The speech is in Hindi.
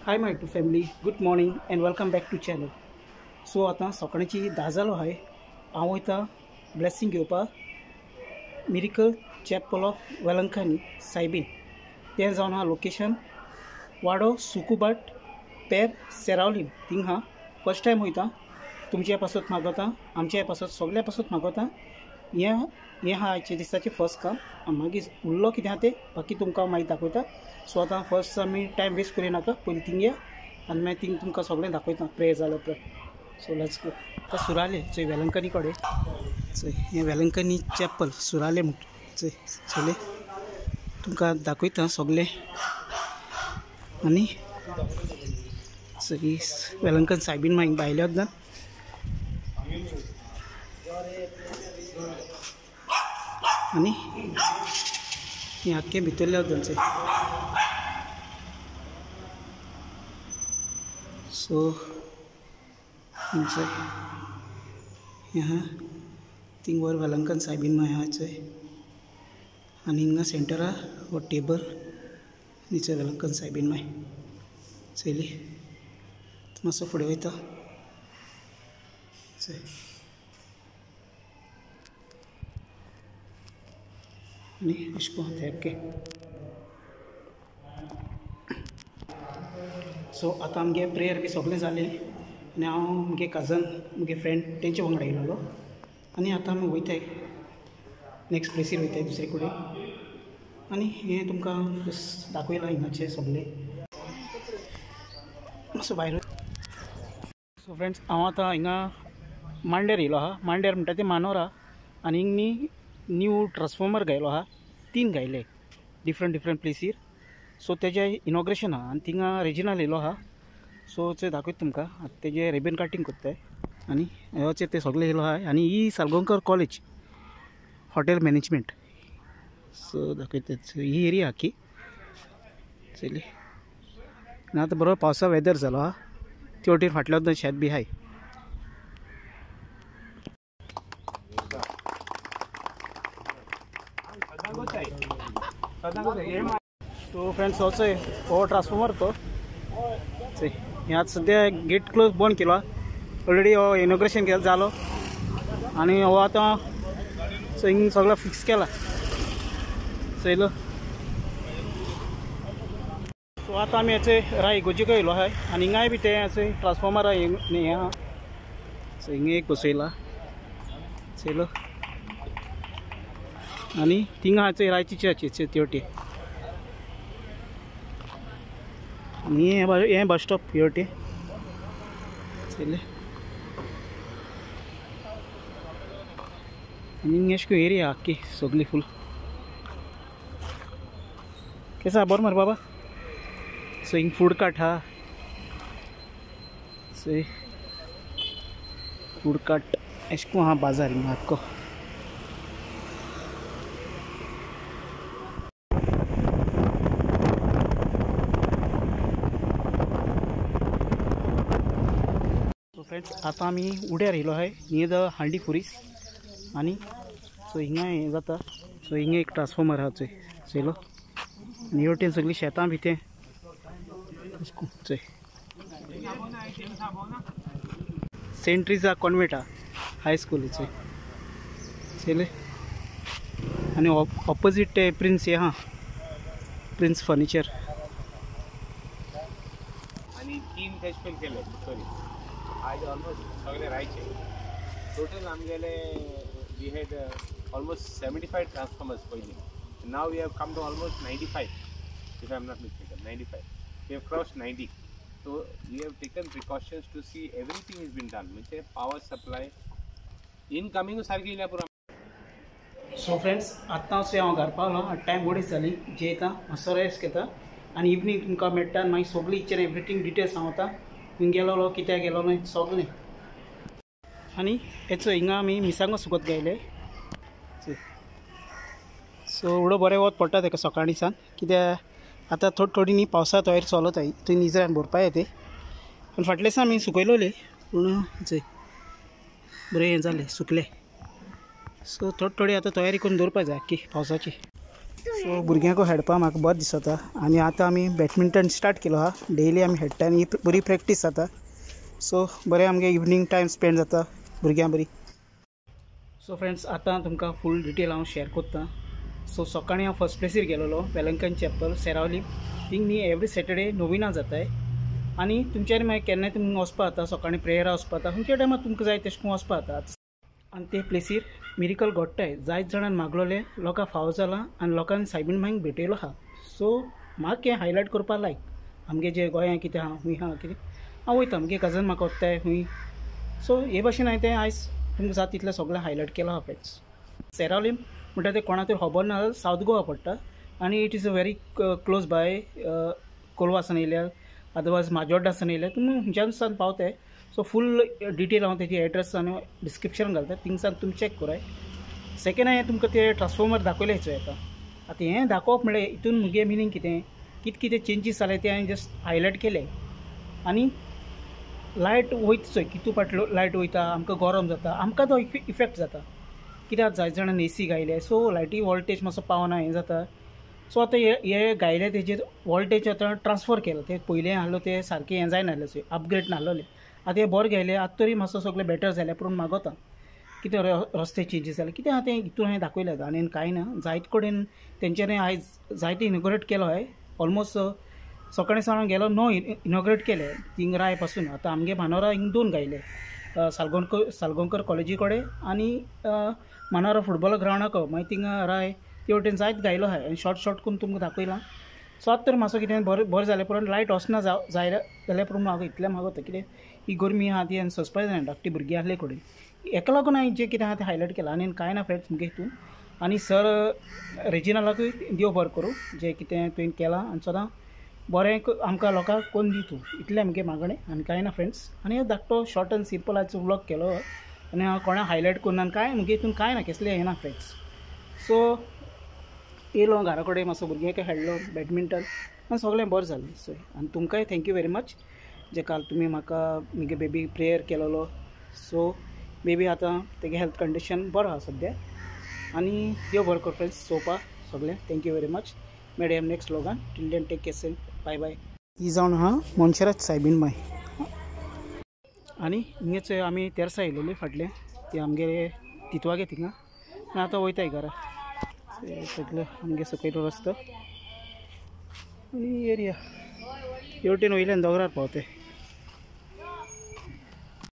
Hi my to family, good morning and welcome back to channel. सो आता सकाळची 10 जालो आहे. हांव वयता ब्लेसिंग घेवपाक मिरिकल चॅपल ऑफ वेलंकनी सायबीन. तें जावन हा लोकेशन वाडो सुकुबाट पेर सेरावलीम. थिंग हा फर्स्ट टायम वयता. तुमचे पासत मागोता, आमचे पासत सगळ्या पासत मागोता. हें हा आजचे दिसाचें फर्स्ट काम. मागीर उरलो कितें आहा तें बाकी तुमकां मागीर दाखयता. सो आतां फर्स्ट आमी टायम वेस्ट करिनाका, पयलीं थिंग या आनी मागीर थिंग तुमकां सगळें दाखयता प्रेयर जालो उपरांत. So let's go. आतां सुराले चोय वेलंकनी कडेन चोय हें वेलंकनी चॅपल सुराले म्हूण चोय चले तुमकां दाखयता सगळें. आनी चोय वेलंकन सायबीन मागीर भायले वचना आनी हें आख्खें भितरलें वचना. सो थंय हें आहा थिंग वर वेलंकन सायबीन मागीर आहा चोय. आनी हिंगा सेंटर आहा हो टेबल आनी चोय वेलंकन सायबीन मागीर चयली मातसो फुडें वयता चोय. आनी अशें करून सारकें. सो आतां आमगे प्रेयर बी सगळें जालें आनी हांव मुगे कजन मुगे फ्रेंड तेंचे वांगडा येयलोलो. आनी आतां आमी वयताय नेक्स्ट प्लेसीर वयताय दुसरे कडेन. आनी हें तुमकां दाखयलां हिंगाचें सगळें. मातसो भायर. सो फ्रेंड्स हांव आतां हिंगा मांडेर येयलो आहा. मांडेर म्हणटा तें मानोर आहा. आनी हिंग न्ही न्यू ट्रान्सफॉर्मर घायलो आहा. 3 घायले डिफरंट प्लेसीर. सो तेजें इनॉग्रेशन आहा आनी थिंगा रेजिनल येयलो आहा. सो थंय दाखयता तुमकां. आतां तेजें रिबन कटींग कोत्ताय आनी हेचेर ते सगळें येयलो आहा. आनी ही सालगांवकर कॉलेज हॉटेल मॅनेजमेंट. सो दाखयता ही एरिया आख्खी चली. आनी आतां बरो पावसा वेदर जालो आहा. ते वटेन फाटल्या वटेन शेत बी आहाय. सो फ्रेंड्स हो ट्रान्सफॉर्मर तो चोय हें आतां सद्या गेट क्लोज बंद केलो. ऑलरेडी हो इनॉग्रेशन केलो जालो आनी हो आतां हिंग सगळो फिक्स केला चयलो. सो आतां आमी हेचे राय इगोर्जीक येयलो आहाय. आनी हिंगाय बी ते ट्रान्सफॉर्मर हें आहा. सो हिंगा एक बसयला चयलो. आनी थिंगा आहा रायची चर्च तेवटे. आनी हें बस स्टॉप हेवटे चले. आनी हिंगा अशें करून एरिया आख्खी सगळी फूल. केसो आहा बरो मरे बाबा. सो हिंग फूड कार्ट आहा. सो फूड कार्ट अशें करून आहा बाजार हिंगा आख्खो. फ्रेंड्स आतां आमी उड्यार येयलो आहाय. नियर द हांडी फुरीस. आनी सो हिंगा हें जाता. सो हिंगा एक ट्रान्सफॉर्मर आहा चोय चयलो. आनी हे वटेन सगळीं शेतां बी तें चोय. सेंट ट्रिजा कॉन्वेंट आहा हाय स्कूल चोय चयले. आनी ऑपोजीट ते प्रिन्स हें आहा प्रिन्स फर्निचर. आणि 3 फेस्टिवल केले. सॉरी आज ऑलमोस्ट सगळे राहायचे. टोटल आमगेले वी हॅड ऑलमोस्ट 75 ट्रान्सफॉर्मर्स पयलीं. Now we have come to almost 95 if I am not mistaken. 95 we have crossed 90. So we have taken precautions to see everything is been done. म्हणजे पावर सप्लाय इनकमिंग सारकी येयल्या पुरो. सो फ्रेंड्स आतां हांव घरा पावलो. टायम बरीच जाली. जेयता मातसो रेस्ट घेता आनी इवनिंग तुमकां मेळटा. आनी मागीर सगळी इच एंड एवरीथींग डिटेल्स सांगता. हिंग गेलोलो कित्याक गेलोलो सगळें. आनी हेचो हिंगा आमी मिरसांगो सुकत घायले. सो एवढो बरें वत पडटा तेका सकाळी सान. कित्याक आतां थोडी न्ही पावसा तयारी चलता. थंय निजरान भरपा येता. आनी फाटले दिसा आमी सुकयलोले पूण चोय बरें हें जालें सुकले. सो थोडी आतां तयारी करून दवरपा जाय आख्खी पावसाची. सो भुरग्यांक खेळपाक म्हाका बरें दिसता आनी आतां आमी बॅडमिंटन स्टार्ट केलो हा डेली आमी खेळटा आनी बरी प्रॅक्टीस जाता सो बरें आमगे इवनिंग टायम स्पेंड जाता भुरग्यां बरी सो फ्रेंड्स आतां तुमकां फूल डिटेल हांव शेअर करता सो सकाळीं हांव फर्स्ट प्लेसीर गेलोलो वेलंकन चॅपल सेरावली थिंग न्ही एवरी सॅटर्डे नोविना जाताय आनी तुमच्यानी मागीर केन्नाय तुमी वचपा जाता सकाळीं प्रेयरा वचपा जाता खंयच्या टायमार तुमकां जाय तशें करून वचपा जाता आनी ते प्लेसीर मिरिकल घडटाय जायत जाणांनी मागलोले लोकां फाव जाला आनी लोकांनी सायबीण मागीर भेटयलो आहा सो म्हाका हें हायलायट करपा लायक आमगे जे गोंयां कितें आहा खूंय आहा कितें हांव वयता आमगे कजन म्हाका वत्ताय खूंय सो हे भाशेन हांवें तें आयज तुमकां जाता तितलें सगळें हायलायट केलां आहा फ्रेंड्स सेरावलीम म्हणटा तें कोणा तरी खबर ना जाल्यार सावथ गोवा पडटा आनी it is a very close by Colva सावन येयल्यार अदरवायज माजोड्डा सावन येयल्यार तुमी खंयच्यान सावन पावताय सो फूल डिटेल हांव तेजी एड्रेस आनी डिस्क्रिप्शन घालता थिंगसान तुमी चॅक कराय सेकेंड हांवें तुमकां ते ट्रान्सफॉर्मर दाखयले हेचो येता आतां हें दाखोवप म्हणल्यार हितून मुगे मिनींग कितें कितें चेंजीस जाले ते हांवें जस्ट हायलायट केले आनी लायट वयता चोय कितू फाटलो लायट वयता आमकां गरम जाता आमकां तो इफेक्ट जाता कित्याक जाय जाणांनी एसी घायले सो लायटी वोल्टेज मातसो पावना हें जाता सो आतां हे घायले तेजेर वोल्टेज आतां ट्रान्सफर केलो ते पयलें आहलो ते सारकें हें जायनासलें चोय अपग्रेड नासलोलें आतां हे बरें घायले आतां तरी मातसो सगळें बेटर जालें पूण मागोता कितें रस्ते चेंजीस जाले कितें आतां हितून हांवें दाखयलें आनी कांय ना जायते कडेन तेंच्यांनी आयज जायते इनॉग्रेट केलो हांवें ऑलमोस्ट सकाळीं सावन गेलो 9 इनॉग्रेट केले थिंग राय पासून आतां आमगे मानोरा हिंग 2 घायले सालगोंकर कॉलेजी कडेन आनी मानोरा फुटबॉल ग्रावंडाक मागीर थिंग राय ते वटेन जायत घायलो आहाय आनी शॉर्ट करून तुमकां दाखयलां सो आतां तर मातसो कितें बरें जालें पूण लायट वचना जाय जाल्यार पूण म्हाका इतलें मागोता कितें ही गरमी आहा ती आनी सस्पाय जाय धाकटी भुरगीं आहले कडेन हेका लागून हांवें जें कितें आहा तें हायलायट केलां आनी कांय ना फ्रेंड्स मुगे हितून आनी सर रेजिनालाकूय देव बरें करूं जें कितें तुवें केलां आनी सदां बरें आमकां लोकांक कोण दी तूं इतलें आमगे मागणें आनी कांय ना फ्रेंड्स आनी हांव धाकटो शॉर्ट आनी सिंपल आयचो व्लॉग केलो आनी हांव कोणा हायलायट करना आनी कांय मुगे हितून कांय ना कसलें हें ना फ्रेंड्स सो येयलो घरा कडेन मातसो भुरग्यांक खेळ्ळो बॅडमिंटन आनी सगळें बरें जालें सो आनी तुमकांय थँक्यू वेरी मच जे काल तुमी म्हाका मुगे बेबी प्रेयर केलोलो सो बेबी आतां तेगे हेल्थ कंडिशन बरो आहा सद्या आनी देव बरें कर फ्रेंड्स चोवपा सगळें थँक्यू वेरी मच मेळया नेक्स्ट व्लॉगान till then take care bye bye ही जावन आहा मनशाराज सायबीण माय आनी हिंगेच आमी तेरसा येयलेली फाटलें ती आमगे तितवागे थिंगा आनी आतां वयताय घरा सगळें आमगे सकयल रस्तो आनी एरिया हे वटेन वयल्यान दोंगरार पावताय